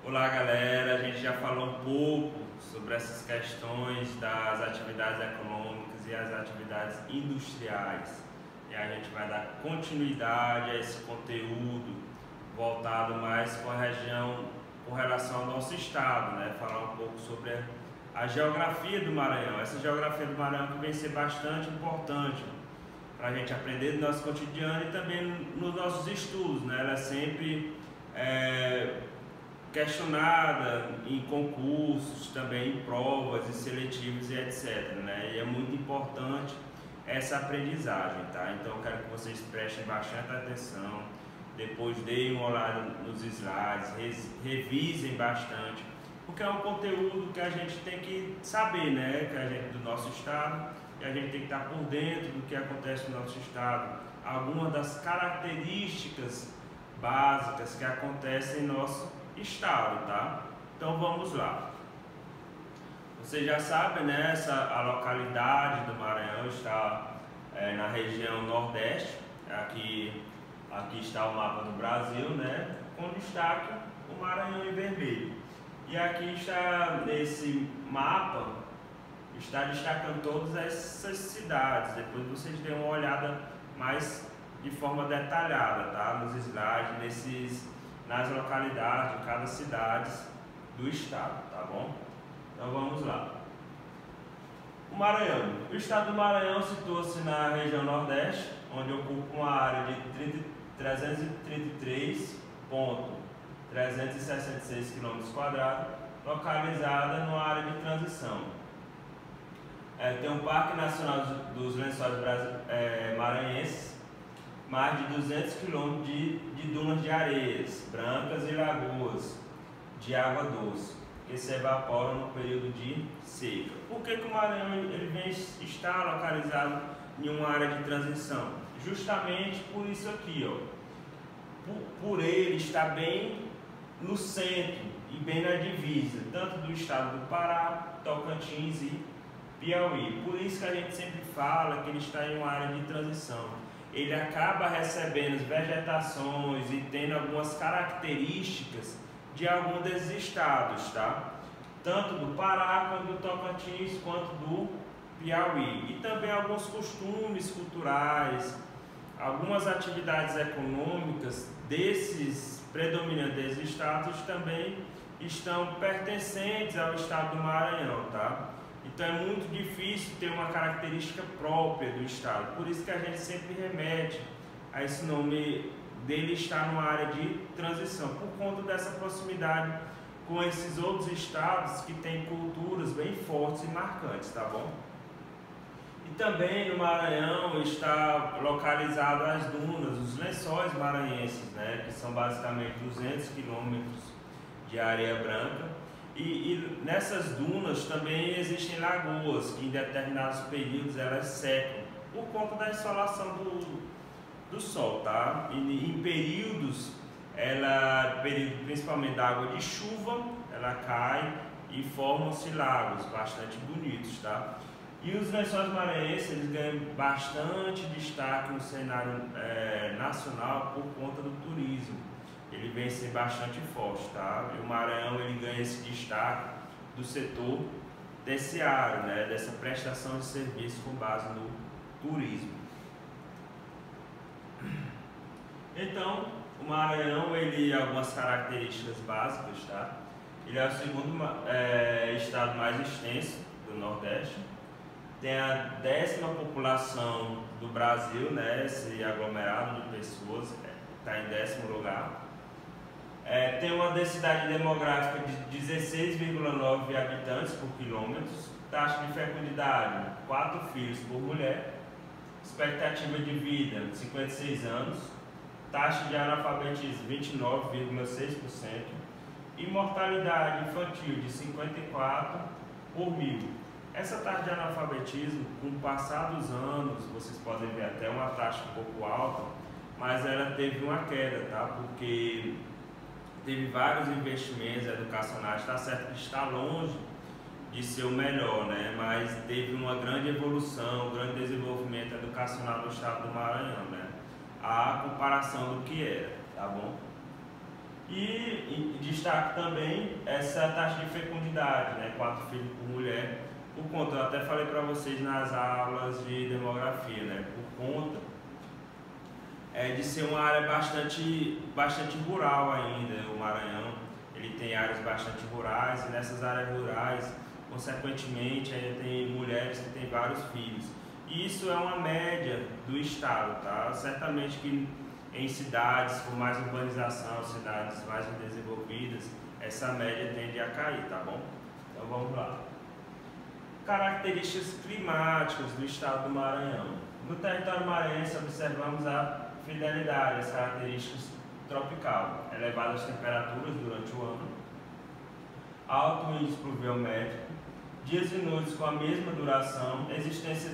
Olá galera, a gente já falou um pouco sobre essas questões das atividades econômicas e as atividades industriais. E a gente vai dar continuidade a esse conteúdo voltado mais com a região, com relação ao nosso estado, né? Falar um pouco sobre a geografia do Maranhão. Essa geografia do Maranhão que vem ser bastante importante para a gente aprender do nosso cotidiano e também nos nossos estudos, né? Ela é sempre questionada em concursos, também em provas e seletivos e etc, né? E é muito importante essa aprendizagem, tá? Então eu quero que vocês prestem bastante atenção, depois deem uma olhada nos slides, revisem bastante, porque é um conteúdo que a gente tem que saber, né? Que a gente do nosso estado, e a gente tem que estar por dentro do que acontece no nosso estado, algumas das características básicas que acontecem em nosso estado, tá? Então vamos lá. Vocês já sabem, né? A localidade do Maranhão está na região nordeste. Aqui está o mapa do Brasil, né? Com destaque o Maranhão em vermelho. E aqui está nesse mapa, está destacando todas essas cidades. Depois vocês dêem uma olhada mais de forma detalhada, tá? Nos slides, nas localidades de cada cidade do estado, tá bom? Então vamos lá. O Maranhão. O estado do Maranhão situa-se na região nordeste, onde ocupa uma área de 333,366 km², localizada numa área de transição. Tem um Parque Nacional dos Lençóis Maranhenses, mais de 200 km de dunas de areias brancas e lagoas de água doce, que se evaporam no período de seca. Por que o Maranhão está localizado em uma área de transição? Justamente por isso aqui, ó. Por ele estar bem no centro e bem na divisa, tanto do estado do Pará, Tocantins e Piauí. Por isso que a gente sempre fala que ele está em uma área de transição. Ele acaba recebendo vegetações e tendo algumas características de algum desses estados, tá? Tanto do Pará, quanto do Tocantins, quanto do Piauí. E também alguns costumes culturais, algumas atividades econômicas desses predominantes estados também estão pertencentes ao estado do Maranhão, tá? Então é muito difícil ter uma característica própria do estado, por isso que a gente sempre remete a esse nome dele estar numa área de transição, por conta dessa proximidade com esses outros estados que têm culturas bem fortes e marcantes, tá bom? E também no Maranhão está localizado as dunas, os lençóis maranhenses, né, que são basicamente 200 quilômetros de areia branca. E nessas dunas também existem lagoas que em determinados períodos elas secam por conta da insolação do sol, tá? E em períodos, período principalmente da água de chuva, ela cai e formam-se lagos bastante bonitos, tá? E os lençóis maranhenses eles ganham bastante destaque no cenário nacional por conta do turismo. Ele vem ser bastante forte, tá? E o Maranhão ele ganha esse destaque do setor terciário, né? Dessa prestação de serviço com base no turismo. Então, o Maranhão ele algumas características básicas, tá? Ele é o segundo estado mais extenso do Nordeste. Tem a 10ª população do Brasil, né? Esse aglomerado de pessoas está em 10º lugar. Tem uma densidade demográfica de 16,9 habitantes por quilômetro, taxa de fecundidade 4 filhos por mulher, expectativa de vida 56 anos, taxa de analfabetismo 29,6% e mortalidade infantil de 54 por mil. Essa taxa de analfabetismo, com o passar dos anos, vocês podem ver até uma taxa um pouco alta, mas ela teve uma queda, tá? Porque teve vários investimentos educacionais, está certo que está longe de ser o melhor, né? Mas teve uma grande evolução, um grande desenvolvimento educacional do estado do Maranhão, né? A comparação do que era, tá bom? E E destaco também essa taxa de fecundidade, né? 4 filhos por mulher, por conta, eu até falei para vocês nas aulas de demografia, né? Por conta de ser uma área bastante rural ainda, o Maranhão. Ele tem áreas bastante rurais e nessas áreas rurais, consequentemente, ainda tem mulheres que têm vários filhos. E isso é uma média do estado, tá? Certamente que em cidades com mais urbanização, cidades mais desenvolvidas, essa média tende a cair, tá bom? Então vamos lá. Características climáticas do estado do Maranhão. No território maranhense observamos a fidelidade às características tropical, elevadas temperaturas durante o ano, alto índice pluviométrico, dias e noites com a mesma duração, existência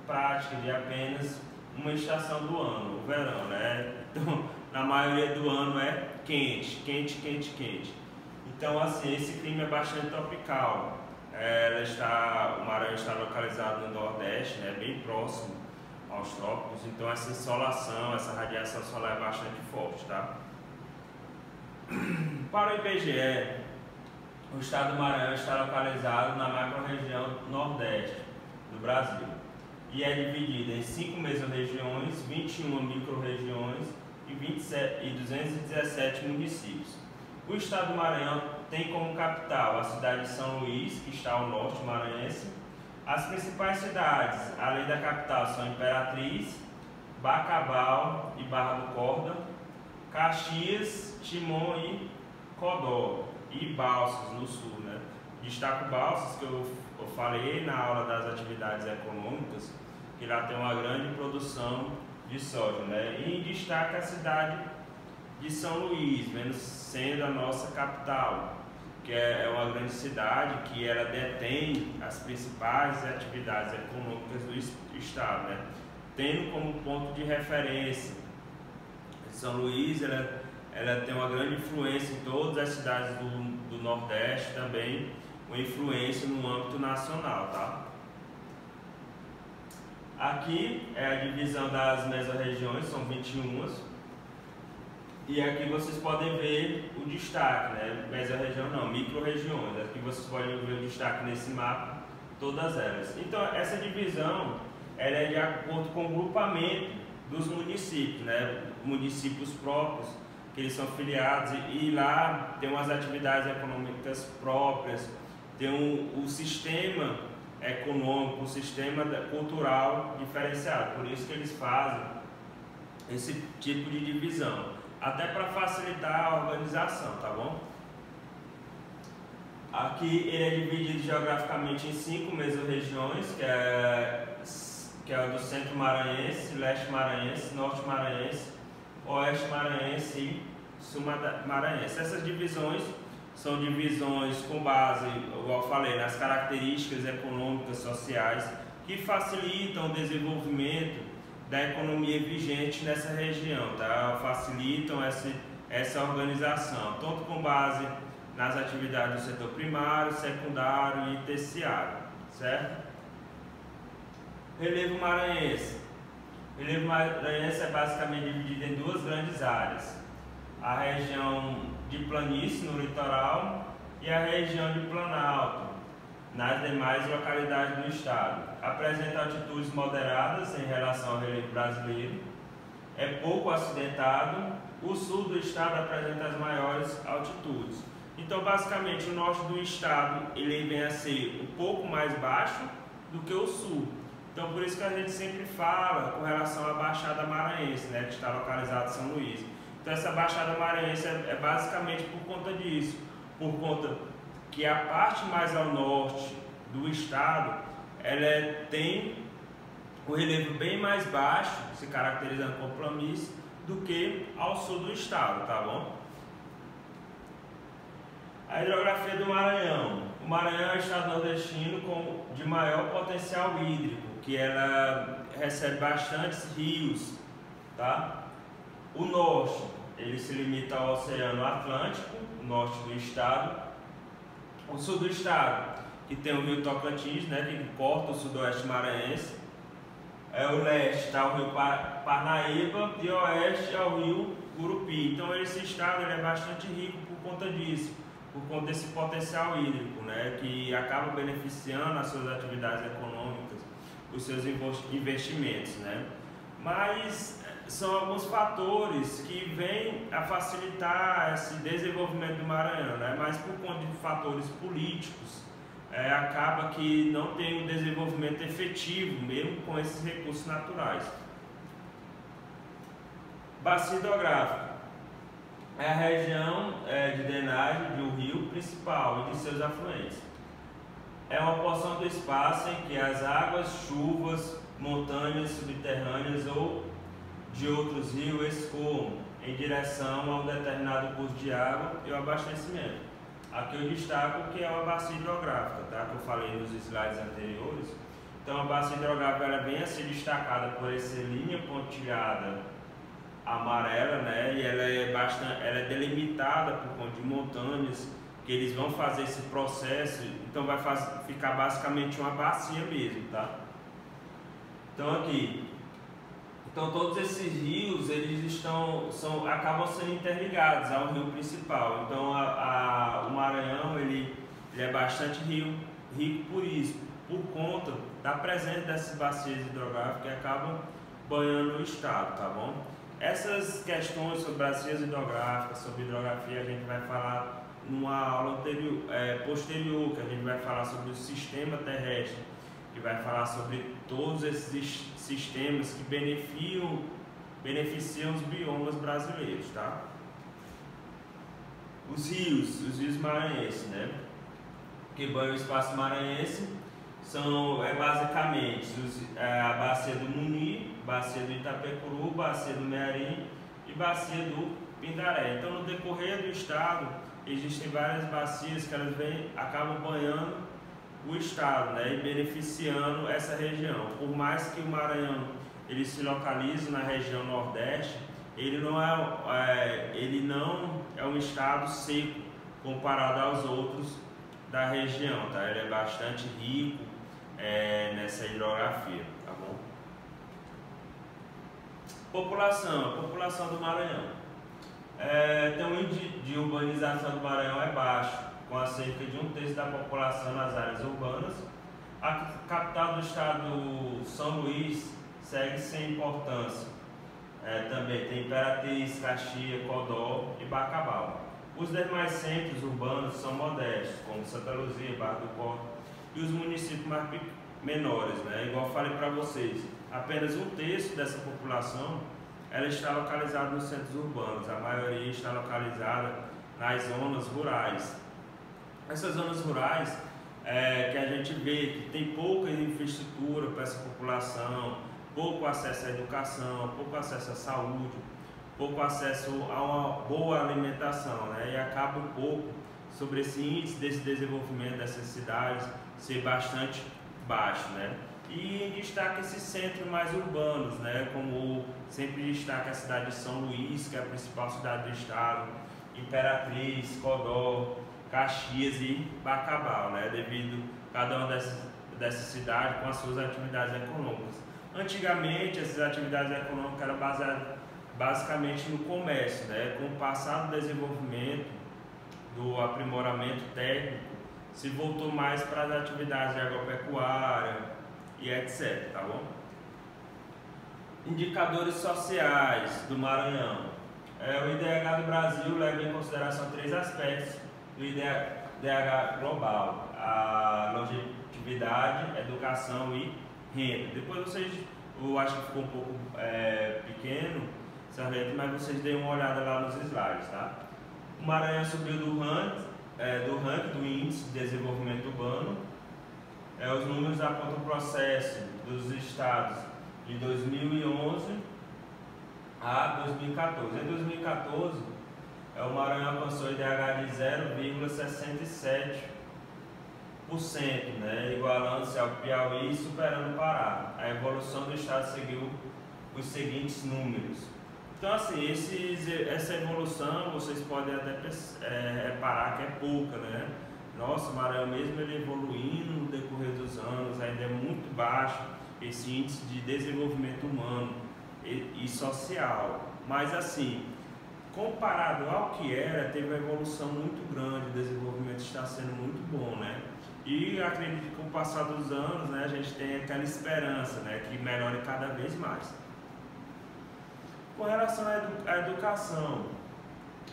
prática de apenas uma estação do ano, o verão, né? Então, na maioria do ano é quente. Então, assim, esse clima é bastante tropical. O Maranhão está localizado no Nordeste, né? Bem próximo aos trópicos, então essa insolação, essa radiação solar é bastante forte, tá? Para o IBGE, o estado do Maranhão está localizado na macro-região Nordeste do Brasil e é dividido em 5 mesorregiões, 21 micro-regiões e 217 municípios. O estado do Maranhão tem como capital a cidade de São Luís, que está ao norte maranhense. As principais cidades, além da capital, são Imperatriz, Bacabal e Barra do Corda, Caxias, Timon e Codó e Balsas, no sul, né? Destaco Balsas, que eu falei na aula das atividades econômicas, que lá tem uma grande produção de soja, né? E destaca a cidade de São Luís, sendo a nossa capital, que é uma grande cidade que ela detém as principais atividades econômicas do estado, né? Tendo como ponto de referência São Luís, ela tem uma grande influência em todas as cidades do Nordeste, também uma influência no âmbito nacional, tá? Aqui é a divisão das mesorregiões, são 21. E aqui vocês podem ver o destaque, né? Mesorregião não, micro-regiões. Aqui vocês podem ver o destaque nesse mapa, todas elas. Então, essa divisão ela é de acordo com o grupamento dos municípios, né? Municípios próprios, que eles são filiados, e lá tem umas atividades econômicas próprias, tem o sistema econômico, o sistema cultural diferenciado. Por isso que eles fazem esse tipo de divisão, até para facilitar a organização, tá bom? Aqui ele é dividido geograficamente em 5 mesorregiões, que é o do centro maranhense, leste maranhense, norte maranhense, oeste maranhense e sul maranhense. Essas divisões são divisões com base, igual eu falei, nas características econômicas, sociais, que facilitam o desenvolvimento da economia vigente nessa região, tá? Facilitam essa organização, tanto com base nas atividades do setor primário, secundário e terciário, certo? Relevo maranhense. O relevo maranhense é basicamente dividido em 2 grandes áreas: a região de planície no litoral e a região de planalto nas demais localidades do estado. Apresenta altitudes moderadas em relação ao relevo brasileiro, é pouco acidentado. O sul do estado apresenta as maiores altitudes. Então, basicamente, o norte do estado ele vem a ser um pouco mais baixo do que o sul. Então, por isso que a gente sempre fala com relação à Baixada Maranhense, né, que está localizada em São Luís. Então, essa Baixada Maranhense é basicamente por conta disso, por conta que a parte mais ao norte do estado, ela tem o relevo bem mais baixo, se caracterizando como planície, do que ao sul do estado, tá bom? A hidrografia do Maranhão. O Maranhão é o estado nordestino de maior potencial hídrico, que ela recebe bastantes rios, tá? O norte, ele se limita ao Oceano Atlântico, o norte do estado. O sul do estado, que tem o rio Tocantins, né, que corta o sudoeste maranhense. O leste está o rio Parnaíba e o oeste é o rio Gurupi. Então esse estado ele é bastante rico por conta disso, por conta desse potencial hídrico, né, que acaba beneficiando as suas atividades econômicas, os seus investimentos, né. Mas são alguns fatores que vêm a facilitar esse desenvolvimento do Maranhão, né, mas por conta de fatores políticos, acaba que não tem um desenvolvimento efetivo, mesmo com esses recursos naturais. Bacia hidrográfica é a região de drenagem de um rio principal e de seus afluentes. É uma porção do espaço em que as águas, chuvas, montanhas subterrâneas ou de outros rios escoam em direção a um determinado curso de água e o abastecimento. Aqui eu destaco que é uma bacia hidrográfica, tá? Que eu falei nos slides anteriores. Então a bacia hidrográfica ela vem a ser destacada por essa linha pontilhada amarela, né? E ela é delimitada por conta de montanhas que eles vão fazer esse processo. Então vai ficar basicamente uma bacia mesmo, tá? Então aqui, todos esses rios eles acabam sendo interligados ao rio principal. Então o Maranhão ele é bastante rico por isso, por conta da presença dessas bacias hidrográficas que acabam banhando o estado, tá bom? Essas questões sobre bacias hidrográficas, sobre hidrografia, a gente vai falar numa aula posterior, que a gente vai falar sobre o sistema terrestre, que vai falar sobre todos esses sistemas que beneficiam os biomas brasileiros, tá? Os rios maranhenses, né? Que banham o espaço maranhense são basicamente a bacia do Muni, bacia do Itapecuru, bacia do Mearim e bacia do Pindaré. Então, no decorrer do estado, existem várias bacias que elas acabam banhando o estado, né, e beneficiando essa região. Por mais que o Maranhão ele se localize na região nordeste, ele não é um estado seco comparado aos outros da região, tá? Ele é bastante rico nessa hidrografia, tá bom? A população do Maranhão. Então, o índice de urbanização do Maranhão é baixo, com cerca de 1/3 da população nas áreas urbanas. A capital do estado, São Luís, segue sem importância. Também tem Imperatriz, Caxias, Codó e Bacabal. Os demais centros urbanos são modestos, como Santa Luzia, Barra do Corte e os municípios mais menores, né? Igual eu falei para vocês, apenas 1/3 dessa população ela está localizada nos centros urbanos, a maioria está localizada nas zonas rurais. Essas zonas rurais que a gente vê que tem pouca infraestrutura para essa população, pouco acesso à educação, pouco acesso à saúde, pouco acesso a uma boa alimentação, né? E acaba um pouco sobre esse índice desse desenvolvimento dessas cidades ser bastante baixo, né? E em destaque esses centros mais urbanos, né? Como sempre destaca a cidade de São Luís, que é a principal cidade do estado, Imperatriz, Codó, Caxias e Bacabal, né? Devido a cada uma dessas cidades com as suas atividades econômicas. Antigamente essas atividades econômicas eram baseadas basicamente no comércio, né? Com o passar do desenvolvimento, do aprimoramento técnico, se voltou mais para as atividades de agropecuária e etc, tá bom? Indicadores sociais do Maranhão. O IDH do Brasil leva em consideração 3 aspectos do IDH global: a longevidade, educação e renda. Depois vocês, eu acho que ficou um pouco pequeno essa letra, mas vocês deem uma olhada lá nos slides, tá? O Maranhão subiu do ranking do Índice de Desenvolvimento Urbano. Os números apontam o processo dos estados de 2011 a 2014. Em 2014, o Maranhão alcançou o IDH de 0,67%, né, igualando-se ao Piauí e superando o Pará. A evolução do estado seguiu os seguintes números. Então, assim, essa evolução vocês podem até reparar que é pouca, né? Nossa, o Maranhão mesmo ele evoluindo no decorrer dos anos, ainda é muito baixo esse índice de desenvolvimento humano e social. Mas assim, comparado ao que era, teve uma evolução muito grande, o desenvolvimento está sendo muito bom, né? E acredito que com o passar dos anos, né, a gente tem aquela esperança, né, que melhore cada vez mais. Com relação à educação,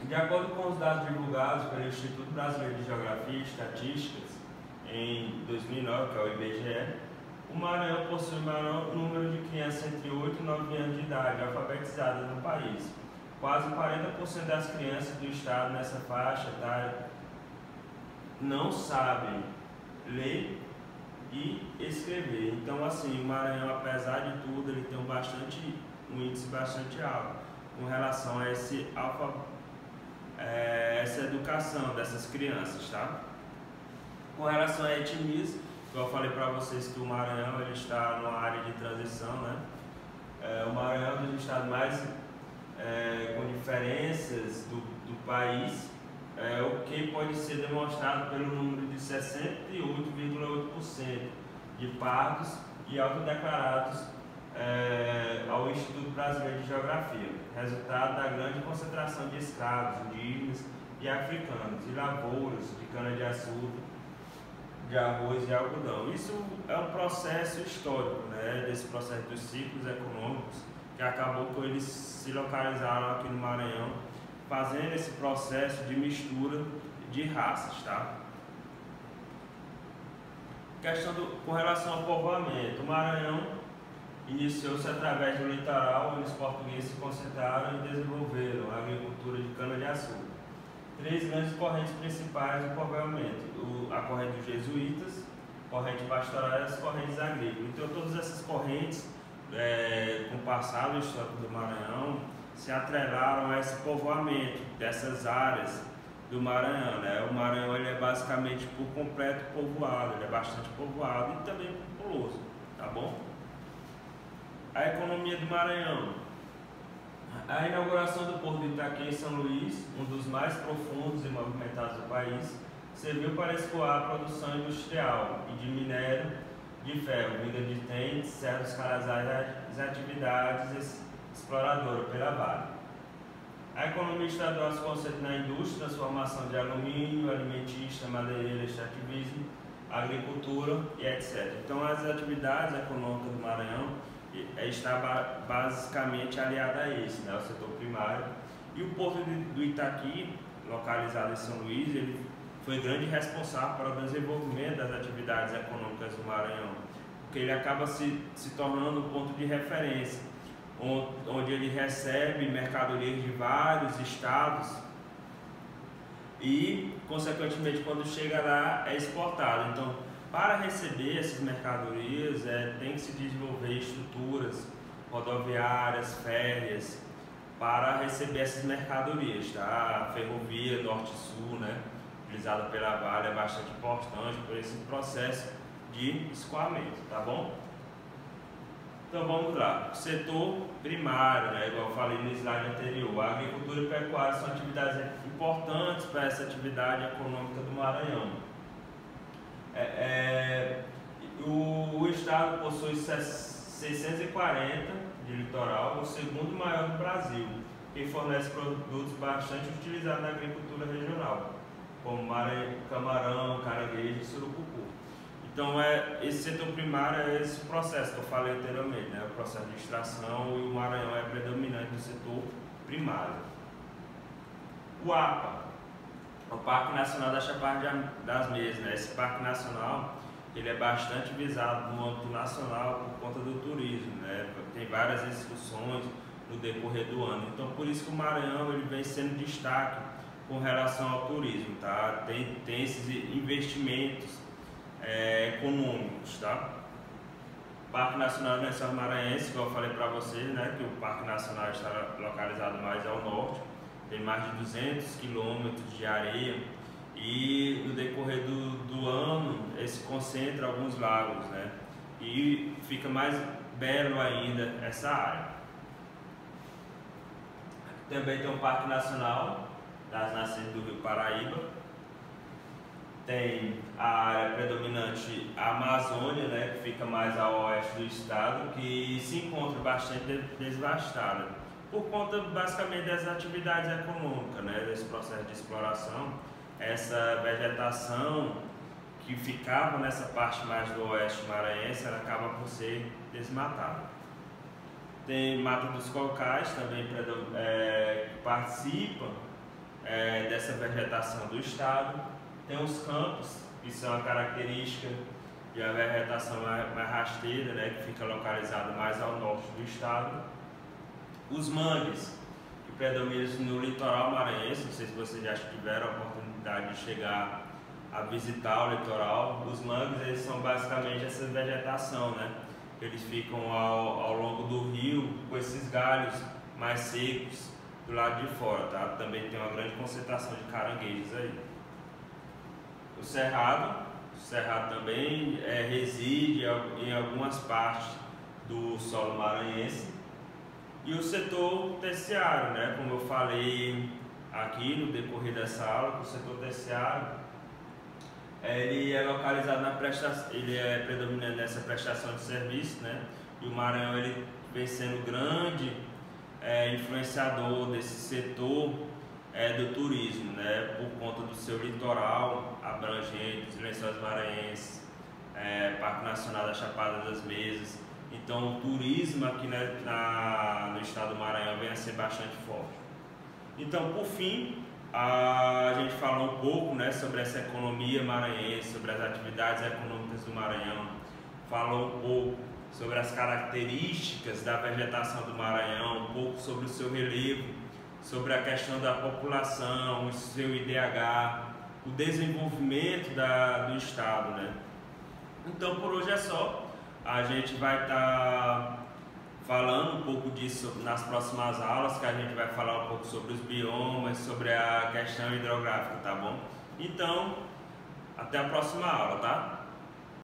de acordo com os dados divulgados pelo Instituto Brasileiro de Geografia e Estatísticas em 2009, que é o IBGE, o Maranhão possui o maior número de crianças entre 8 e 9 anos de idade alfabetizadas no país. Quase 40% das crianças do estado nessa faixa etária não sabem ler e escrever. Então, assim, o Maranhão, apesar de tudo, ele tem um índice bastante alto com relação a essa educação dessas crianças, tá? Com relação a etnias, eu falei para vocês que o Maranhão ele está numa área de transição, né? O Maranhão é um dos estados mais com diferenças do país, o que pode ser demonstrado pelo número de 68,8% de pardos e autodeclarados ao Instituto Brasileiro de Geografia, resultado da grande concentração de escravos, indígenas e africanos, e lavouras de cana-de-açúcar, de arroz e algodão. Isso é um processo histórico, né, desse processo dos ciclos econômicos, que acabou com eles se localizaram aqui no Maranhão, fazendo esse processo de mistura de raças, tá? Com relação ao povoamento, o Maranhão iniciou-se através do litoral, onde os portugueses se concentraram e desenvolveram a agricultura de cana-de-açúcar. Três grandes correntes principais do povoamento: a corrente dos jesuítas, a corrente pastoral e as correntes agrícolas. Então, todas essas correntes, com o passado histórico do Maranhão, se atrelaram a esse povoamento dessas áreas do Maranhão, né? O Maranhão ele é basicamente por completo povoado, ele é bastante povoado e também populoso, tá bom? A economia do Maranhão. A inauguração do Porto de Itaqui em São Luís, um dos mais profundos e movimentados do país, serviu para escoar a produção industrial e de minério de ferro, vinda de Tentes, Serra dos Carajás e atividades exploradoras pela Vale. A economia estadual se concentra na indústria, transformação de alumínio, alimentícia, madeireira, extrativismo, agricultura e etc. Então, as atividades econômicas do Maranhão está basicamente aliada a esse, né, o setor primário. E o Porto do Itaqui, localizado em São Luís, ele foi grande responsável para o desenvolvimento das atividades econômicas do Maranhão, porque ele acaba se tornando um ponto de referência, onde ele recebe mercadorias de vários estados e, consequentemente, quando chega lá, é exportado. Então, para receber essas mercadorias, tem que se desenvolver estruturas rodoviárias, férreas, para receber essas mercadorias, tá? A ferrovia norte-sul, né, utilizada pela Vale, é bastante importante por esse processo de escoamento, tá bom? Então vamos lá, o setor primário, né, igual eu falei no slide anterior, a agricultura e pecuária são atividades importantes para essa atividade econômica do Maranhão. O estado possui 640 de litoral, o segundo maior do Brasil, que fornece produtos bastante utilizados na agricultura regional, como camarão, caranguejo e surucucu. Então, esse setor primário é esse processo que eu falei anteriormente, né? O processo de extração, e o Maranhão é predominante no setor primário. O APA, o Parque Nacional da Chapada das Mesas, né? Esse Parque Nacional ele é bastante visado no âmbito nacional por conta do turismo, né? Tem várias excursões no decorrer do ano. Então, por isso que o Maranhão ele vem sendo destaque com relação ao turismo, tá? Tem esses investimentos econômicos, tá? Parque Nacional do Lençóis Maranhenses, que eu falei para vocês, né, que o Parque Nacional está localizado mais ao norte, tem mais de 200 quilômetros de areia e no decorrer do ano ele se concentra alguns lagos, né, e fica mais belo ainda essa área. Também tem o Parque Nacional das Nascentes do Rio Paraíba, tem a área predominante, a Amazônia, né, que fica mais ao oeste do estado, que se encontra bastante devastada por conta basicamente das atividades econômicas, né, desse processo de exploração. Essa vegetação que ficava nessa parte mais do oeste maranhense, ela acaba por ser desmatada. Tem Mata dos Cocais também que participa dessa vegetação do estado. Tem os campos, que são a característica de uma vegetação mais rasteira, né, que fica localizada mais ao norte do estado. Os mangues, que predominam no litoral maranhense, não sei se vocês já tiveram a oportunidade de chegar a visitar o litoral. Os mangues, eles são basicamente essa vegetação, né? Eles ficam ao longo do rio com esses galhos mais secos do lado de fora, tá? Também tem uma grande concentração de caranguejos aí. O cerrado também reside em algumas partes do solo maranhense. E o setor terciário, né? Como eu falei aqui no decorrer dessa aula, o setor terciário ele é localizado na prestação, ele é predominante nessa prestação de serviço, né? E o Maranhão ele vem sendo grande influenciador desse setor do turismo, né? Por conta do seu litoral abrangente, os Lençóis Maranhenses, Parque Nacional da Chapada das Mesas. Então o turismo aqui no estado do Maranhão vem a ser bastante forte. Então, por fim, a gente falou um pouco, né, sobre essa economia maranhense, sobre as atividades econômicas do Maranhão, falou um pouco sobre as características da vegetação do Maranhão, um pouco sobre o seu relevo, sobre a questão da população, o seu IDH, o desenvolvimento do estado, né? Então, por hoje é só. A gente vai estar falando um pouco disso nas próximas aulas, que a gente vai falar um pouco sobre os biomas, sobre a questão hidrográfica, tá bom? Então, até a próxima aula, tá?